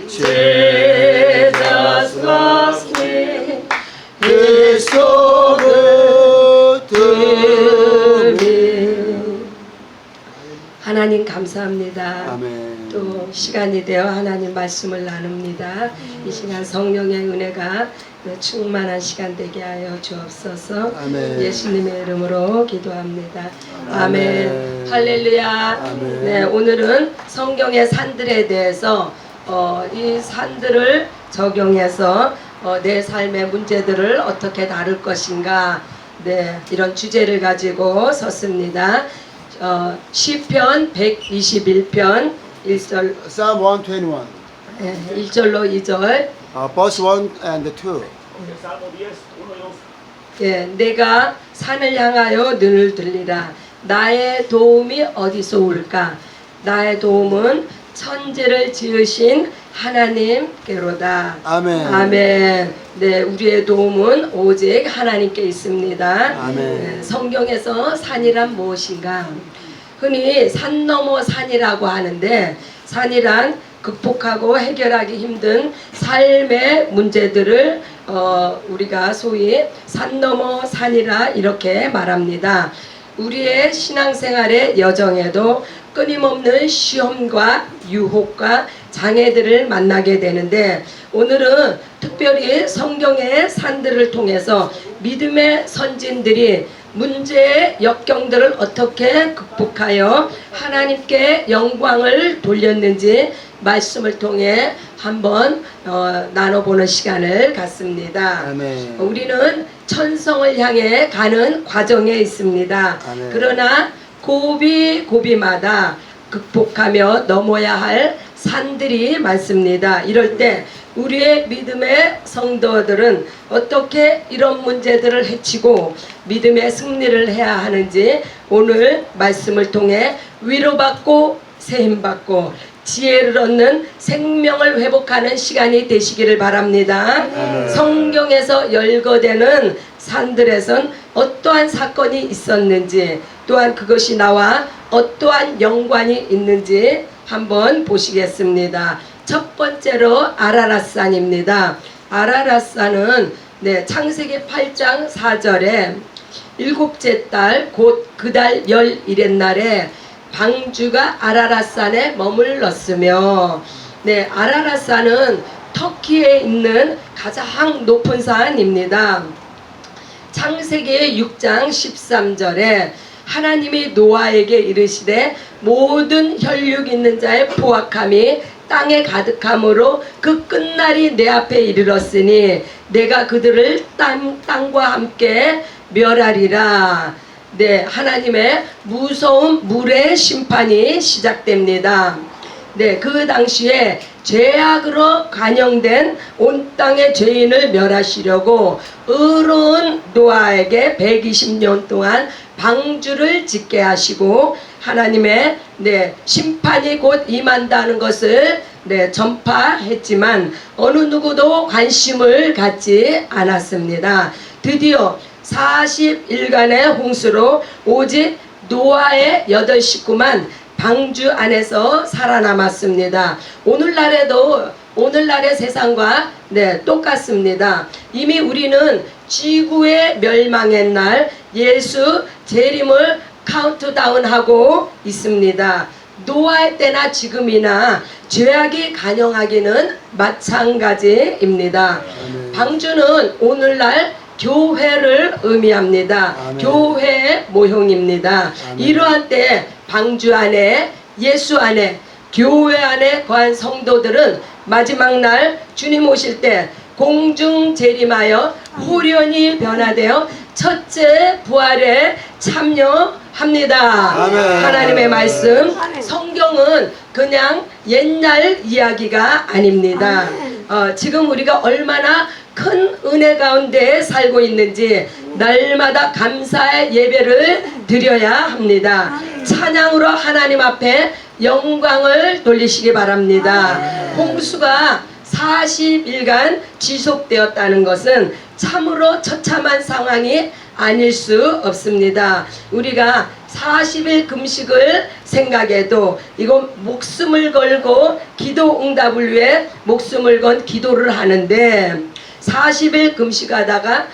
Jesus loves me. He's so good to me. 하나님 감사합니다. 아멘. 또 시간이 되어 하나님 말씀을 나눕니다. 이 시간 성령의 은혜가 충만한 시간 되게 하여 주옵소서. 아멘. 예수님의 이름으로 기도합니다. 아멘. 아멘. 할렐루야. 아멘. 네, 오늘은 성경의 산들에 대해서 이 산들을 적용해서 내 삶의 문제들을 어떻게 다룰 것인가, 네, 이런 주제를 가지고 섰습니다. 시편 121편 1절, Psalm 121, 1절로 2절. verse 1 and 2. 예, 내가 산을 향하여 눈을 들리라. 나의 도움이 어디서 올까? 나의 도움은 천지를 지으신 하나님께로다. 아멘. 아멘. 네, 우리의 도움은 오직 하나님께 있습니다. 아멘. 네, 성경에서 산이란 무엇인가? 흔히 산 넘어 산이라고 하는데, 산이란 극복하고 해결하기 힘든 삶의 문제들을 우리가 소위 산 넘어 산이라 이렇게 말합니다. 우리의 신앙생활의 여정에도 끊임없는 시험과 유혹과 장애들을 만나게 되는데, 오늘은 특별히 성경의 산들을 통해서 믿음의 선진들이 문제의 역경들을 어떻게 극복하여 하나님께 영광을 돌렸는지 말씀을 통해 한번 나눠보는 시간을 갖습니다. 아멘. 우리는 천성을 향해 가는 과정에 있습니다. 아멘. 그러나 고비마다 극복하며 넘어야 할 산들이 많습니다. 이럴 때 우리의 믿음의 성도들은 어떻게 이런 문제들을 헤치고 믿음의 승리를 해야 하는지 오늘 말씀을 통해 위로받고 세힘받고 지혜를 얻는 생명을 회복하는 시간이 되시기를 바랍니다. 성경에서 열거되는 산들에선 어떠한 사건이 있었는지, 또한 그것이 나와 어떠한 연관이 있는지 한번 보시겠습니다. 첫 번째로 아라랏산입니다. 아라랏산은 창세기 8장 4절에 일곱째 달 곧 그 달 11일날에 방주가 아라랏산에 머물렀으며, 아라랏산은 터키에 있는 가장 높은 산입니다. 창세기 6장 13절에 하나님이 노아에게 이르시되 모든 혈육 있는 자의 포악함이 땅에 가득함으로 그 끝날이 내 앞에 이르렀으니 내가 그들을 땅과 함께 멸하리라. 하나님의 무서운 물의 심판이 시작됩니다. 그 당시에 죄악으로 간영된 온 땅의 죄인을 멸하시려고 의로운 노아에게 120년 동안 방주를 짓게 하시고 하나님의 심판이 곧 임한다는 것을 전파했지만 어느 누구도 관심을 갖지 않았습니다. 드디어 40일간의 홍수로 오직 노아의 8 식구만 방주 안에서 살아남았습니다. 오늘날의 세상과 똑같습니다. 이미 우리는 지구의 멸망의 날 예수 재림을 카운트다운하고 있습니다. 노아의 때나 지금이나 죄악이 간영하기는 마찬가지입니다. 방주는 오늘날 교회를 의미합니다. 아멘. 교회의 모형입니다. 아멘. 이러한 때 방주 안에 예수 안에 교회 안에 거한 성도들은 마지막 날 주님 오실 때 공중 재림하여 후련히 변화되어 첫째 부활에 참여합니다. 아멘. 하나님의 말씀, 성경은 그냥 옛날 이야기가 아닙니다. 지금 우리가 얼마나 큰 은혜 가운데 살고 있는지 날마다 감사의 예배를 드려야 합니다. 찬양으로 하나님 앞에 영광을 돌리시기 바랍니다. 홍수가 40일간 지속되었다는 것은 참으로 처참한 상황이 아닐 수 없습니다. 우리가 40일 금식을 생각해도 이건 목숨을 걸고 기도 응답을 위해 목숨을 건 기도를 하는데 40일 금식하다가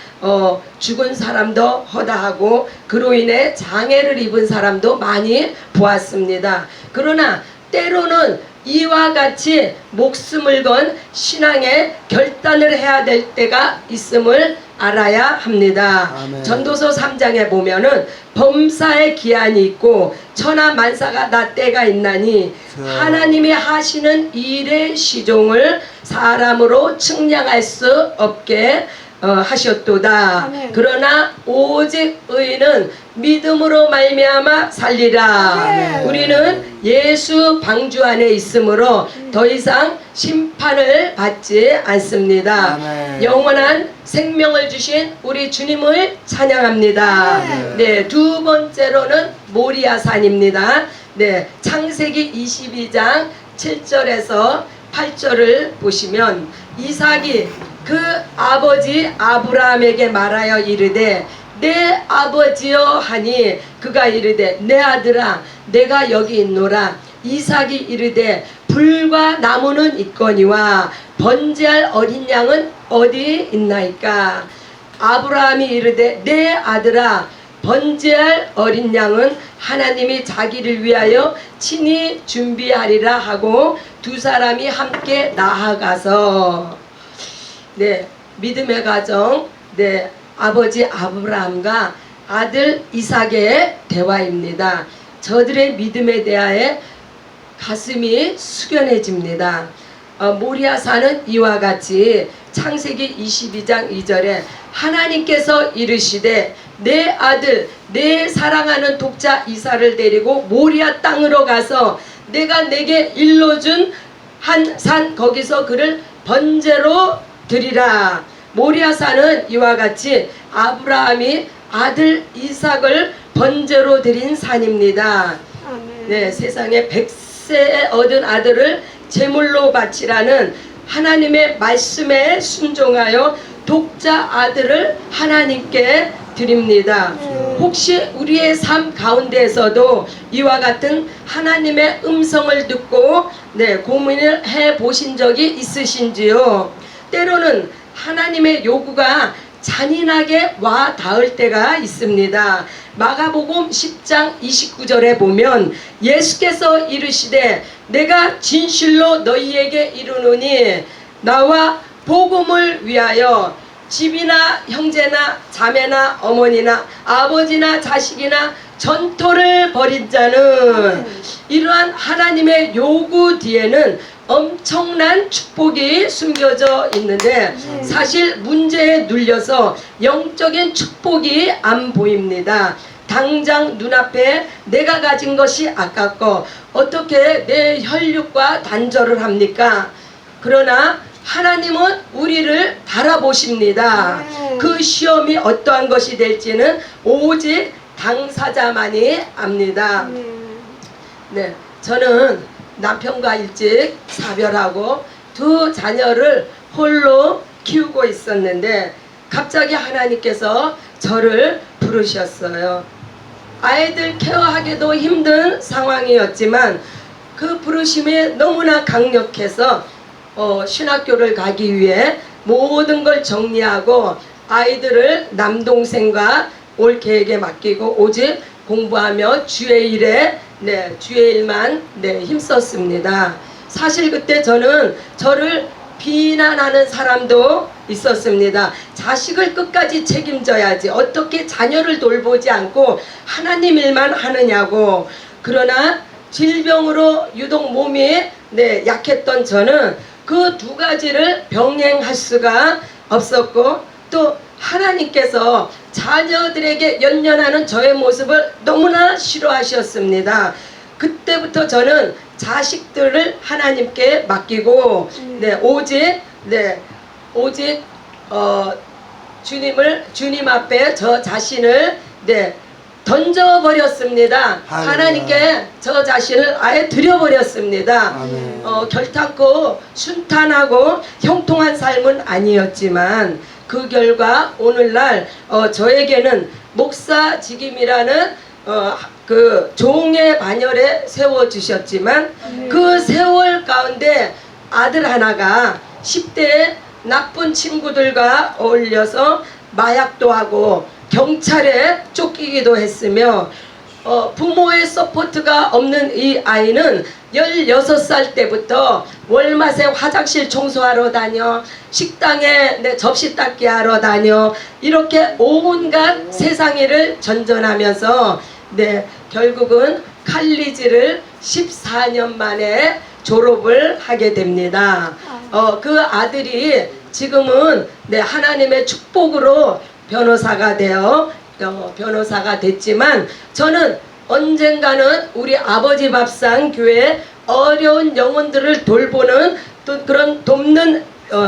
죽은 사람도 허다하고 그로 인해 장애를 입은 사람도 많이 보았습니다. 그러나 때로는 이와 같이 목숨을 건 신앙의 결단을 해야 될 때가 있음을 알아야 합니다. 아멘. 전도서 3장에 보면은 범사의 기한이 있고 천하 만사가 나 때가 있나니 하나님이 하시는 일의 시종을 사람으로 측량할 수 없게 하셨도다. 아멘. 그러나 오직 의인은 믿음으로 말미암아 살리라. 아멘. 우리는 예수 방주 안에 있으므로 더 이상 심판을 받지 않습니다. 아멘. 영원한 생명을 주신 우리 주님을 찬양합니다. 아멘. 네, 두 번째로는 모리아산입니다. 네, 창세기 22장 7절에서 8절을 보시면 이삭이 그 아버지 아브라함에게 말하여 이르되 내 아버지여 하니 그가 이르되 내 아들아 내가 여기 있노라. 이삭이 이르되 불과 나무는 있거니와 번제할 어린 양은 어디 있나이까. 아브라함이 이르되 내 아들아 번제할 어린 양은 하나님이 자기를 위하여 친히 준비하리라 하고 두 사람이 함께 나아가서 네, 믿음의 가정, 네, 아버지 아브라함과 아들 이삭의 대화입니다. 저들의 믿음에 대하여 가슴이 숙연해집니다. 모리아산은 이와 같이 창세기 22장 2절에 하나님께서 이르시되 내 아들 내 사랑하는 독자 이삭을 데리고 모리아 땅으로 가서 내가 내게 일러준 한 산 거기서 그를 번제로 드리라. 모리아산은 이와 같이 아브라함이 아들 이삭을 번제로 드린 산입니다. 아멘. 네, 세상에 100세에 얻은 아들을 제물로 바치라는 하나님의 말씀에 순종하여 독자 아들을 하나님께 드립니다. 혹시 우리의 삶 가운데에서도 이와 같은 하나님의 음성을 듣고 네, 고민을 해 보신 적이 있으신지요? 때로는 하나님의 요구가 잔인하게 와 닿을 때가 있습니다. 마가복음 10장 29절에 보면 예수께서 이르시되 내가 진실로 너희에게 이르노니 나와 복음을 위하여 집이나 형제나 자매나 어머니나 아버지나 자식이나 전토를 벌인 자는 이러한 하나님의 요구 뒤에는 엄청난 축복이 숨겨져 있는데 사실 문제에 눌려서 영적인 축복이 안 보입니다. 당장 눈앞에 내가 가진 것이 아깝고 어떻게 내 혈육과 단절을 합니까? 그러나 하나님은 우리를 바라보십니다. 그 시험이 어떠한 것이 될지는 오직 당사자만이 압니다. 네, 저는 남편과 일찍 사별하고 두 자녀를 홀로 키우고 있었는데 갑자기 하나님께서 저를 부르셨어요. 아이들 케어하기도 힘든 상황이었지만 그 부르심이 너무나 강력해서 신학교를 가기 위해 모든 걸 정리하고 아이들을 남동생과 올 계획에 맡기고 오직 공부하며 주의 일에 주의 일만 힘썼습니다. 사실 그때 저는 저를 비난하는 사람도 있었습니다. 자식을 끝까지 책임져야지 어떻게 자녀를 돌보지 않고 하나님 일만 하느냐고. 그러나 질병으로 유독 몸이 약했던 저는 그 두 가지를 병행할 수가 없었고 또 하나님께서 자녀들에게 연연하는 저의 모습을 너무나 싫어하셨습니다. 그때부터 저는 자식들을 하나님께 맡기고 오직 주님 앞에 저 자신을 던져버렸습니다. 할렐루야. 하나님께 저 자신을 아예 드려버렸습니다. 아멘. 결탄코 순탄하고 형통한 삶은 아니었지만 그 결과 오늘날 저에게는 목사직임이라는 그 종의 반열에 세워주셨지만 그 세월 가운데 아들 하나가 10대 나쁜 친구들과 어울려서 마약도 하고 경찰에 쫓기기도 했으며 부모의 서포트가 없는 이 아이는 16살 때부터 월마세 화장실 청소하러 다녀, 식당에 접시 닦기 하러 다녀, 이렇게 온갖 세상 일을 전전하면서 결국은 칼리지를 14년 만에 졸업을 하게 됩니다. 그 아들이 지금은 하나님의 축복으로 변호사가 됐지만, 저는 언젠가는 우리 아버지 밥상 교회 어려운 영혼들을 돌보는 또 그런 돕는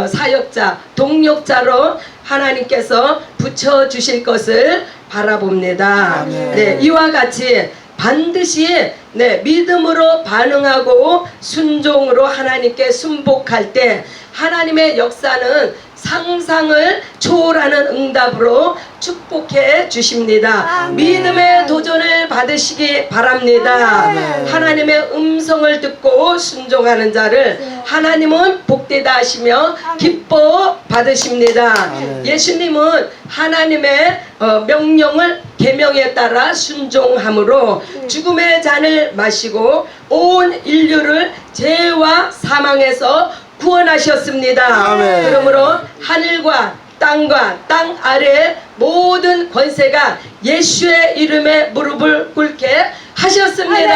사역자, 동력자로 하나님께서 붙여주실 것을 바라봅니다. 이와 같이 반드시 믿음으로 반응하고 순종으로 하나님께 순복할 때 하나님의 역사는 상상을 초월하는 응답으로 축복해 주십니다. 믿음의 도전을 받으시기 바랍니다. 하나님의 음성을 듣고 순종하는 자를 하나님은 복되다 하시며 기뻐 받으십니다. 예수님은 하나님의 명령을 계명에 따라 순종함으로 죽음의 잔을 마시고 온 인류를 죄와 사망에서 구원하셨습니다. 그러므로 하늘과 땅과 땅 아래 모든 권세가 예수의 이름에 무릎을 꿇게 하셨습니다.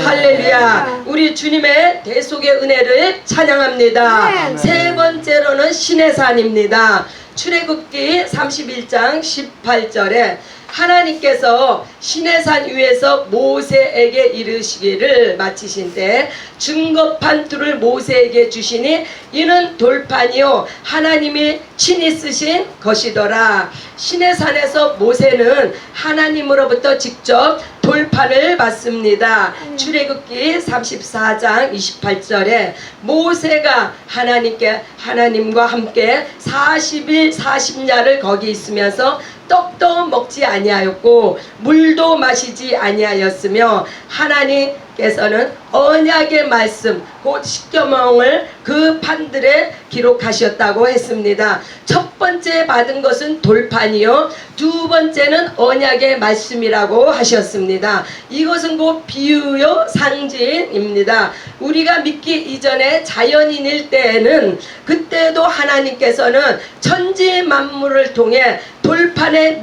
할렐루야. 우리 주님의 대속의 은혜를 찬양합니다. 세 번째로는 신의 산입니다. 출애굽기 31장 18절에 하나님께서 시내산 위에서 모세에게 이르시기를 마치신 때 증거판 둘을 모세에게 주시니 이는 돌판이요 하나님이 친히 쓰신 것이더라. 시내산에서 모세는 하나님으로부터 직접 돌판을 받습니다. 출애굽기 34장 28절에 모세가 하나님과 함께 40일 40야를 거기 있으면서 떡도 먹지 아니하였고 물도 마시지 아니하였으며 하나님께서는 언약의 말씀 곧 십계명을 그 판들에 기록하셨다고 했습니다. 첫 번째 받은 것은 돌판이요 두 번째는 언약의 말씀이라고 하셨습니다. 이것은 곧 비유요 상징입니다. 우리가 믿기 이전에 자연인일 때에는 그때도 하나님께서는 천지 만물을 통해 돌판에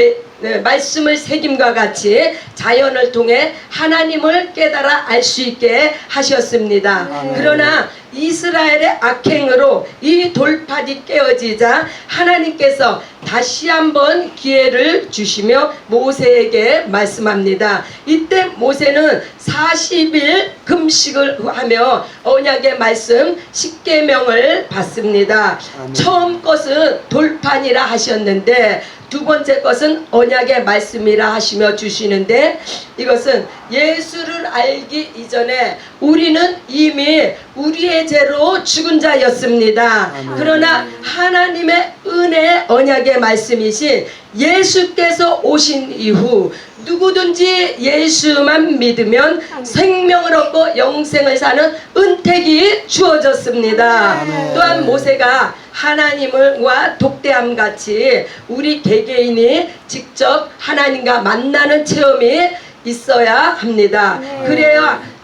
말씀을 새김과 같이 자연을 통해 하나님을 깨달아 알 수 있게 하셨습니다. 그러나 이스라엘의 악행으로 이 돌판이 깨어지자 하나님께서 다시 한번 기회를 주시며 모세에게 말씀합니다. 이때 모세는 40일 금식을 하며 언약의 말씀 십계명을 받습니다. 처음 것은 돌판이라 하셨는데 두 번째 것은 언약의 말씀이라 하시며 주시는데, 이것은 예수를 알기 이전에 우리는 이미 우리의 죄로 죽은 자였습니다. 그러나 하나님의 은혜 언약의 말씀이신 예수께서 오신 이후 누구든지 예수만 믿으면 생명을 얻고 영생을 사는 은택이 주어졌습니다. 또한 모세가 하나님과 독대함 같이 우리 개개인이 직접 하나님과 만나는 체험이 있어야 합니다.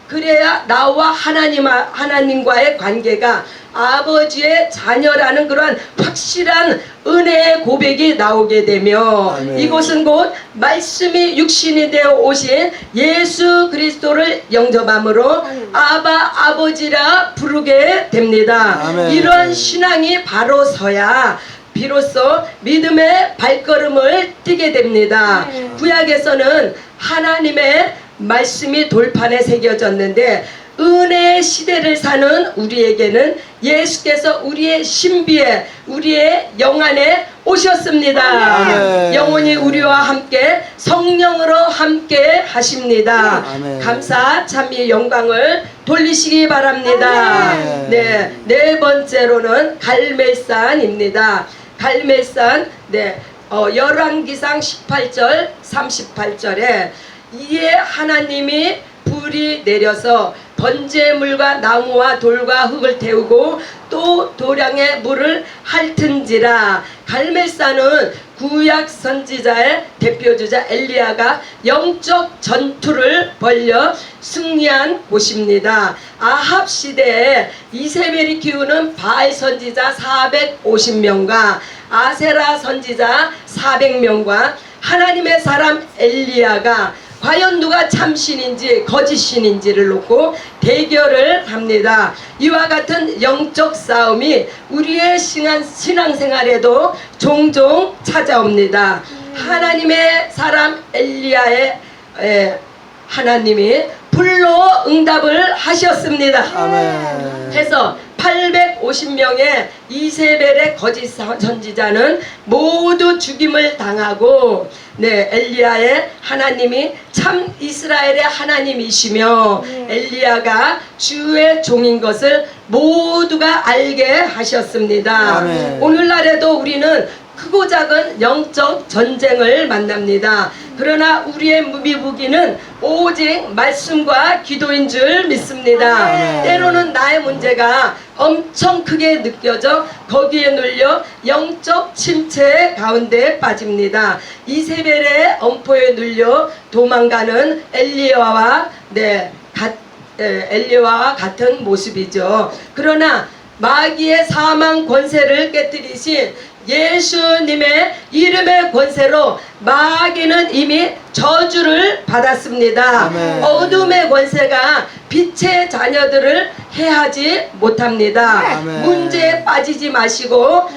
그래야 나와 하나님과의 관계가 아버지의 자녀라는 그러한 확실한 은혜의 고백이 나오게 되며 이곳은 곧 말씀이 육신이 되어 오신 예수 그리스도를 영접함으로 아바 아버지라 부르게 됩니다. 이러한 신앙이 바로 서야 비로소 믿음의 발걸음을 띄게 됩니다. 구약에서는 하나님의 말씀이 돌판에 새겨졌는데 은혜의 시대를 사는 우리에게는 예수께서 우리의 신비에 우리의 영안에 오셨습니다. 영원히 우리와 함께 성령으로 함께 하십니다. 감사 참미 영광을 돌리시기 바랍니다. 네 번째로는 갈멜산입니다. 갈멜산 열왕기상 18절 38절에 이에 하나님이 불이 내려서 번제물과 나무와 돌과 흙을 태우고 또 도량의 물을 핥은지라. 갈멜산은 구약 선지자의 대표주자 엘리야가 영적 전투를 벌여 승리한 곳입니다. 아합 시대에 이세벨이 키우는 바알 선지자 450명과 아세라 선지자 400명과 하나님의 사람 엘리야가 과연 누가 참신인지 거짓신인지를 놓고 대결을 합니다. 이와 같은 영적 싸움이 우리의 신앙생활에도 종종 찾아옵니다. 하나님의 사람 엘리야의 하나님이 불로 응답을 하셨습니다. 아멘. 해서 850명의 이세벨의 거짓 선지자는 모두 죽임을 당하고 엘리야의 하나님이 참 이스라엘의 하나님이시며 엘리야가 주의 종인 것을 모두가 알게 하셨습니다. 아멘. 오늘날에도 우리는 크고 작은 영적 전쟁을 만납니다. 그러나 우리의 무기는 오직 말씀과 기도인 줄 믿습니다. 아멘. 때로는 나의 문제가 엄청 크게 느껴져 거기에 눌려 영적 침체 가운데 빠집니다. 이세벨의 엄포에 눌려 도망가는 엘리야와 엘리야와 같은 모습이죠. 그러나 마귀의 사망 권세를 깨뜨리신 예수님의 이름의 권세로 마귀는 이미 저주를 받았습니다. 아멘. 어둠의 권세가 빛의 자녀들을 해하지 못합니다. 아멘. 문제에 빠지지 마시고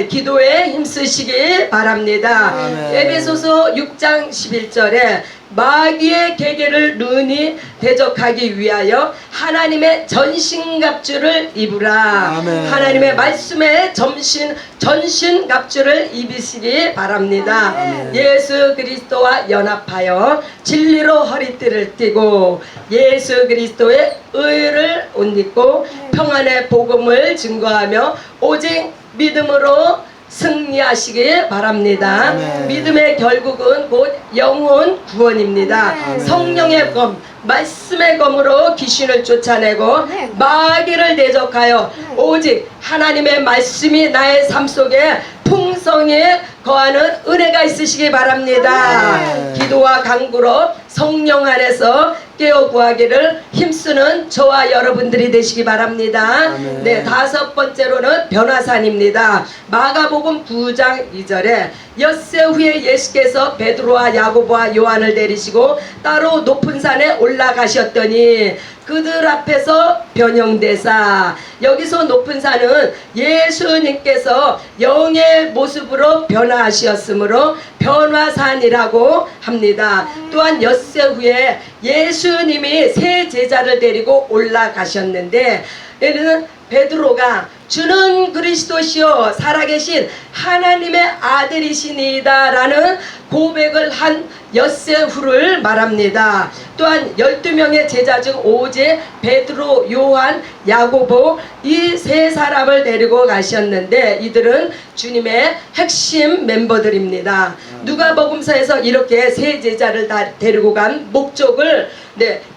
기도에 힘쓰시기 바랍니다. 아멘. 에베소서 6장 11절에 마귀의 계계를 능히 대적하기 위하여 하나님의 전신갑주를 입으라. 아멘. 하나님의 말씀에 전신갑주를 입으시기 바랍니다. 아멘. 예수 그리스도와 연합하여 진리로 허리띠를 띠고 예수 그리스도의 의를 옷 입고 평안의 복음을 증거하며 오직 믿음으로 승리하시길 바랍니다. 아멘. 믿음의 결국은 곧 영혼 구원입니다. 아멘. 성령의 검, 말씀의 검으로 귀신을 쫓아내고 마귀를 대적하여 오직 하나님의 말씀이 나의 삶 속에 풍성히 거하는 은혜가 있으시기 바랍니다. 아멘. 기도와 간구로 성령 안에서 깨어 구하기를 힘쓰는 저와 여러분들이 되시기 바랍니다. 아멘. 다섯 번째로는 변화산입니다. 마가복음 9장 2절에 엿새 후에 예수께서 베드로와 야고보와 요한을 데리시고 따로 높은 산에 올라가셨더니 그들 앞에서 변형되사. 여기서 높은 산은 예수님께서 영의 모습으로 변화하셨으므로 변화산이라고 합니다. 또한 엿새 후에 예수님이 세 제자를 데리고 올라가셨는데 얘는 베드로가 주는 그리스도시요 살아계신 하나님의 아들이시니이다 라는 고백을 한 엿새 후를 말합니다. 또한 12명의 제자 중 오직 베드로, 요한, 야고보 이 세 사람을 데리고 가셨는데 이들은 주님의 핵심 멤버들입니다. 누가복음서에서 이렇게 세 제자를 다 데리고 간 목적을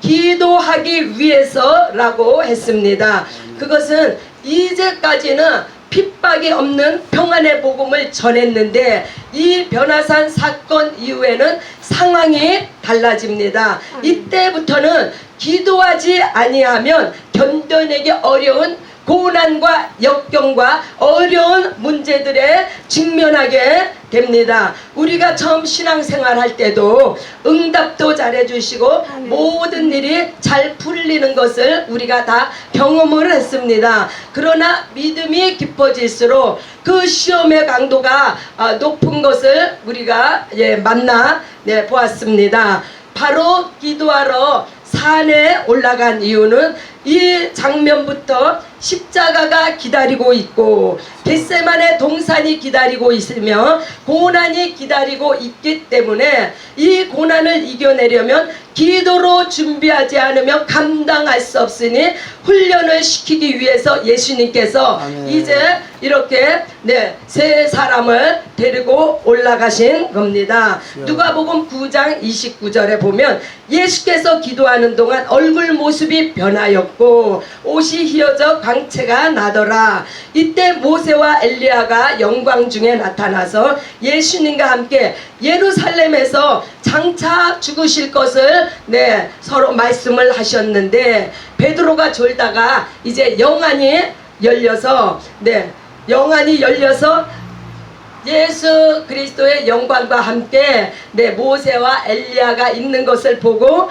기도하기 위해서라고 했습니다. 그것은 이제까지는 핍박이 없는 평안의 복음을 전했는데 이 변화산 사건 이후에는 상황이 달라집니다. 이때부터는 기도하지 아니하면 견뎌내기 어려운 고난과 역경과 어려운 문제들에 직면하게 됩니다. 우리가 처음 신앙생활 할 때도 응답도 잘해주시고 모든 일이 잘 풀리는 것을 우리가 다 경험을 했습니다. 그러나 믿음이 깊어질수록 그 시험의 강도가 높은 것을 우리가 만나 보았습니다. 바로 기도하러 산에 올라간 이유는 이 장면부터 십자가가 기다리고 있고 겟세마네 동산이 기다리고 있으며 고난이 기다리고 있기 때문에 이 고난을 이겨내려면 기도로 준비하지 않으면 감당할 수 없으니 훈련을 시키기 위해서 예수님께서 아멘. 이제 이렇게 세 사람을 데리고 올라가신 겁니다. 누가복음 9장 29절에 보면 예수께서 기도하는 동안 얼굴 모습이 변하였고 옷이 휘어져 광채가 나더라. 이때 모세와 엘리야가 영광 중에 나타나서 예수님과 함께 예루살렘에서 장차 죽으실 것을 서로 말씀을 하셨는데 베드로가 졸다가 이제 영안이 열려서 예수 그리스도의 영광과 함께 모세와 엘리야가 있는 것을 보고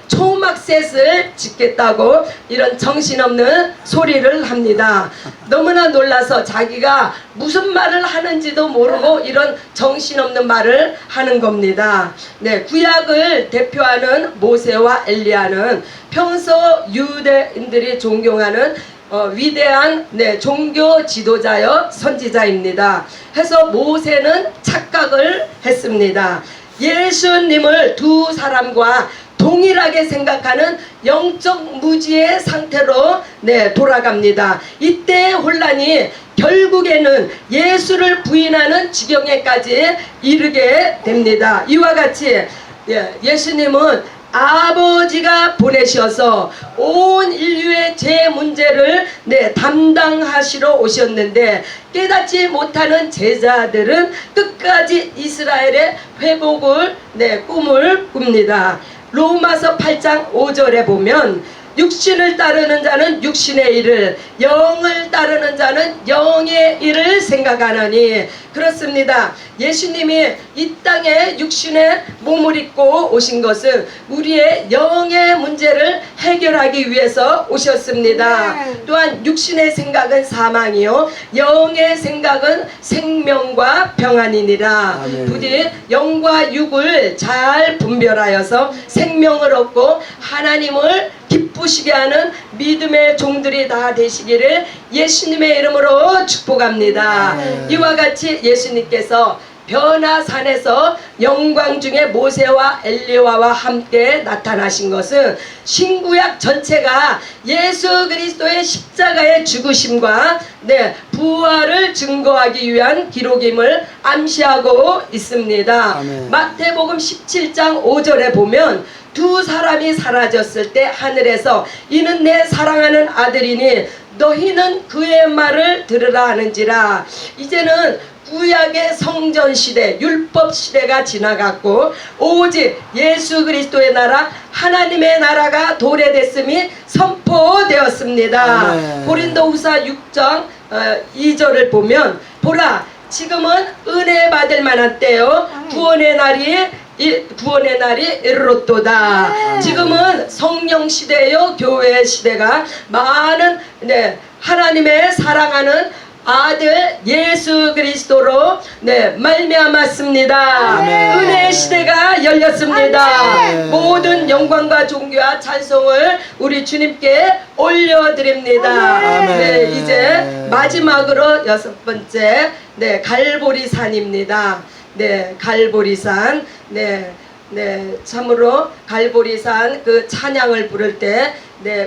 초막셋을 짓겠다고 이런 정신없는 소리를 합니다. 너무나 놀라서 자기가 무슨 말을 하는지도 모르고 이런 정신없는 말을 하는 겁니다. 구약을 대표하는 모세와 엘리야는 평소 유대인들이 존경하는 위대한 종교 지도자여 선지자입니다. 해서 모세는 착각을 했습니다. 예수님을 두 사람과 동일하게 생각하는 영적 무지의 상태로 돌아갑니다. 이때 혼란이 결국에는 예수를 부인하는 지경에까지 이르게 됩니다. 이와 같이 예수님은 아버지가 보내셔서 온 인류의 죄 문제를 담당하시러 오셨는데 깨닫지 못하는 제자들은 끝까지 이스라엘의 회복을 꿈을 꿉니다. 로마서 8장 5절에 보면 육신을 따르는 자는 육신의 일을, 영을 따르는 자는 영의 일을 생각하느니. 그렇습니다. 예수님이 이 땅에 육신의 몸을 입고 오신 것은 우리의 영의 문제를 해결하기 위해서 오셨습니다. 또한 육신의 생각은 사망이요 영의 생각은 생명과 평안이니라. 아멘. 부디 영과 육을 잘 분별하여서 생명을 얻고 하나님을 기쁘시게 하는 믿음의 종들이 다 되시기를 예수님의 이름으로 축복합니다. 이와 같이 예수님께서 변화산에서 영광 중에 모세와 엘리야와 함께 나타나신 것은 신구약 전체가 예수 그리스도의 십자가의 죽으심과 부활을 증거하기 위한 기록임을 암시하고 있습니다. 아멘. 마태복음 17장 5절에 보면 두 사람이 사라졌을 때 하늘에서 이는 내 사랑하는 아들이니 너희는 그의 말을 들으라 하는지라. 이제는 구약의 성전 시대, 율법 시대가 지나갔고 오직 예수 그리스도의 나라, 하나님의 나라가 도래됐음이 선포되었습니다. 아멘. 고린도후서 6장 2절을 보면 보라 지금은 은혜 받을 만한 때요 구원의 날이 이르렀도다. 지금은 성령 시대요 교회 시대가 많은 하나님의 사랑하는 아들 예수 그리스도로 말미암았습니다. 아멘. 은혜의 시대가 열렸습니다. 아멘. 모든 영광과 존귀와 찬송을 우리 주님께 올려드립니다. 아멘. 이제 마지막으로 6번째 갈보리산입니다. 갈보리산. 참으로 갈보리산 그 찬양을 부를 때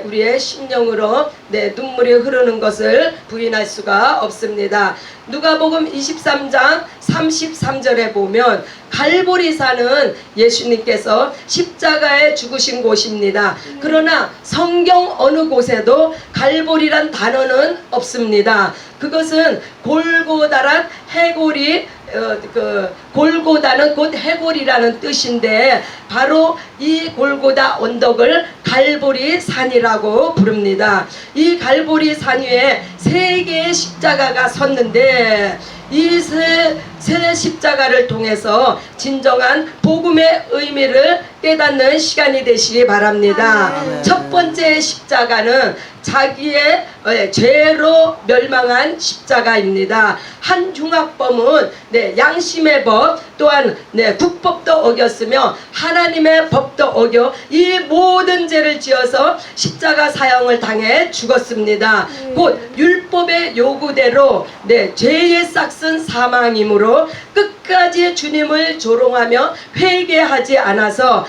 우리의 심령으로 눈물이 흐르는 것을 부인할 수가 없습니다. 누가복음 23장 33절에 보면 갈보리산은 예수님께서 십자가에 죽으신 곳입니다. 그러나 성경 어느 곳에도 갈보리란 단어는 없습니다. 그것은 골고다란 해골이 골고다는 곧 해골이라는 뜻인데 바로 이 골고다 언덕을 갈보리 산이라고 부릅니다. 이 갈보리 산 위에 세 개의 십자가가 섰는데 이 세 십자가를 통해서 진정한 복음의 의미를 깨닫는 시간이 되시기 바랍니다. 아멘. 첫 번째 십자가는 자기의 죄로 멸망한 십자가입니다. 한 흉악범은 양심의 법 또한 국법도 어겼으며 하나님의 법도 어겨 이 모든 죄를 지어서 십자가 사형을 당해 죽었습니다. 곧 율법의 요구대로 죄의 싹은 사망이므로 끝까지 주님을 조롱하며 회개하지 않아서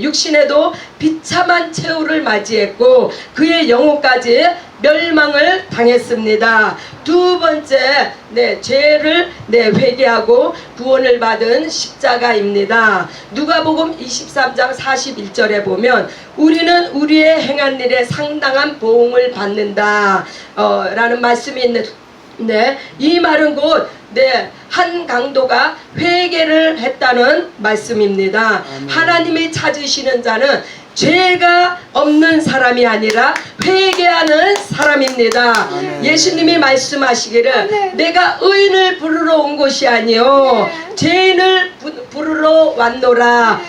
육신에도 비참한 최후를 맞이했고 그의 영혼까지 멸망을 당했습니다. 두 번째, 죄를 회개하고 구원을 받은 십자가입니다. 누가복음 23장 41절에 보면 우리는 우리의 행한 일에 상당한 보응을 받는다 라는 말씀이 있는데 이 말은 곧 한 강도가 회개를 했다는 말씀입니다. 하나님이 찾으시는 자는 죄가 없는 사람이 아니라 회개하는 사람입니다. 예수님이 말씀하시기를 내가 의인을 부르러 온 것이 아니요 죄인을 부르러 왔노라.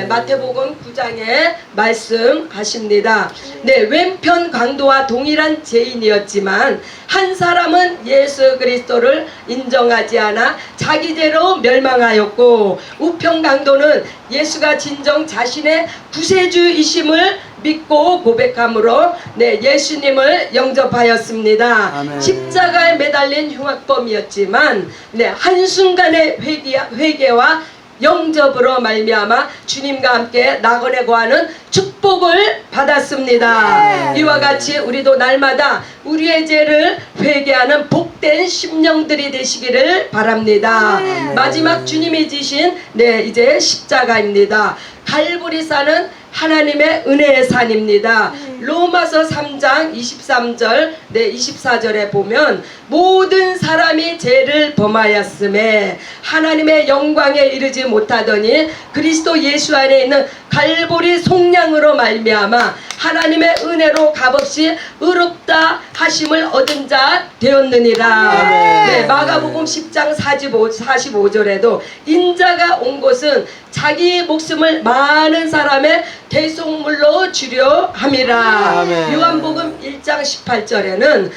마태복음 9장에 말씀하십니다. 왼편 강도와 동일한 죄인이었지만 한 사람은 예수 그리스도를 인정하지 않아 자기 죄로 멸망하였고 우편 강도는 예수가 진정 자신의 구세주이심을 믿고 고백함으로 예수님을 영접하였습니다. 아멘. 십자가에 매달린 흉악범이었지만 한순간의 회개와 영접으로 말미암아 주님과 함께 낙원에 거하는 축복을 받았습니다. 이와 같이 우리도 날마다 우리의 죄를 회개하는 복된 심령들이 되시기를 바랍니다. 마지막 주님이 지신 이제 십자가입니다. 갈보리산은 하나님의 은혜의 산입니다. 로마서 3장 23절 24절에 보면 모든 사람이 죄를 범하였음에 하나님의 영광에 이르지 못하더니 그리스도 예수 안에 있는 갈보리 속량으로 말미암아 하나님의 은혜로 값없이 의롭다 하심을 얻은 자 되었느니라. 마가복음 10장 45절에도 인자가 온 곳은 자기 목숨을 많은 사람의 대속물로 주려 함이라. 요한복음 1장 18절에는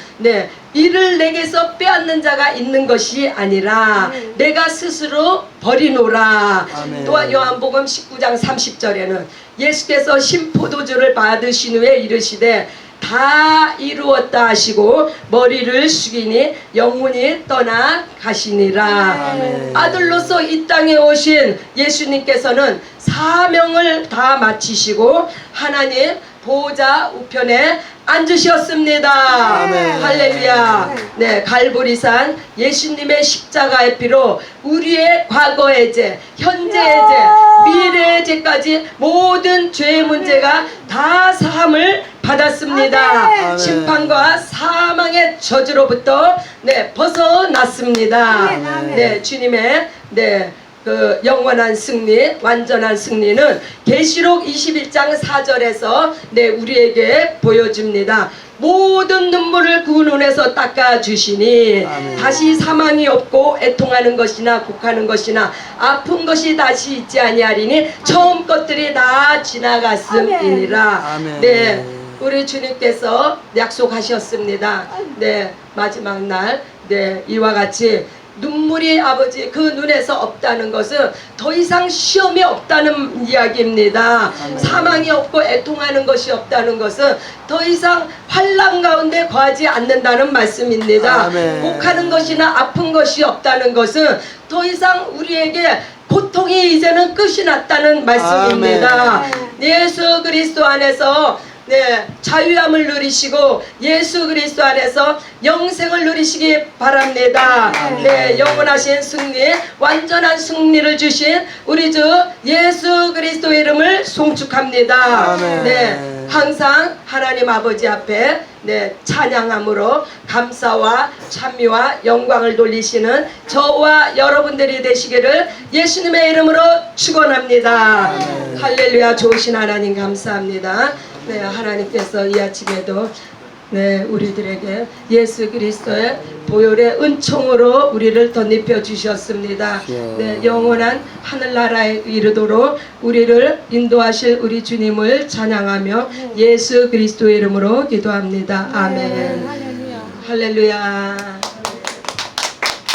이를 내게서 빼앗는 자가 있는 것이 아니라 내가 스스로 버리노라. 또한 요한복음 19장 30절에는 예수께서 신포도주를 받으신 후에 이르시되 다 이루었다 하시고 머리를 숙이니 영혼이 떠나 가시니라. 아들로서 이 땅에 오신 예수님께서는 사명을 다 마치시고 하나님 보좌 우편에 앉으셨습니다. 할렐루야. 갈보리산 예수님의 십자가의 피로 우리의 과거의 죄, 현재의 죄, 미래의 죄까지 모든 죄의 문제가 다 사함을 받았습니다. 심판과 사망의 저주로부터 벗어났습니다. 주님의 그 영원한 승리, 완전한 승리는 계시록 21장 4절에서 우리에게 보여줍니다. 모든 눈물을 그 눈에서 닦아주시니 다시 사망이 없고 애통하는 것이나 곡하는 것이나 아픈 것이 다시 있지 아니하리니 처음 것들이 다 지나갔음이니라. 우리 주님께서 약속하셨습니다. 마지막 날 이와 같이 눈물이 아버지 그 눈에서 없다는 것은 더 이상 시험이 없다는 이야기입니다. 사망이 없고 애통하는 것이 없다는 것은 더 이상 환난 가운데 거하지 않는다는 말씀입니다. 곡하는 것이나 아픈 것이 없다는 것은 더 이상 우리에게 고통이 이제는 끝이 났다는 말씀입니다. 예수 그리스도 안에서 자유함을 누리시고 예수 그리스도 안에서 영생을 누리시기 바랍니다. 영원하신 승리, 완전한 승리를 주신 우리 주 예수 그리스도의 이름을 송축합니다. 항상 하나님 아버지 앞에 찬양함으로 감사와 찬미와 영광을 돌리시는 저와 여러분들이 되시기를 예수님의 이름으로 축원합니다. 할렐루야. 좋으신 하나님 감사합니다. 하나님께서 이 아침에도 네, 우리들에게 예수 그리스도의 보혈의 은총으로 우리를 덧입혀 주셨습니다. 네, 영원한 하늘나라에 이르도록 우리를 인도하실 우리 주님을 찬양하며 예수 그리스도의 이름으로 기도합니다. 아멘. 할렐루야.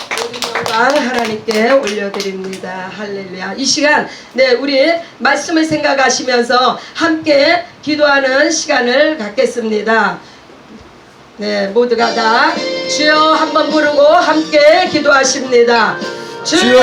모든 영광 하나님께 올려드립니다. 할렐루야. 이 시간 네 우리 말씀을 생각하시면서 함께 기도하는 시간을 갖겠습니다. 네, 모두가 다 주여 한번 부르고 함께 기도하십니다. 주여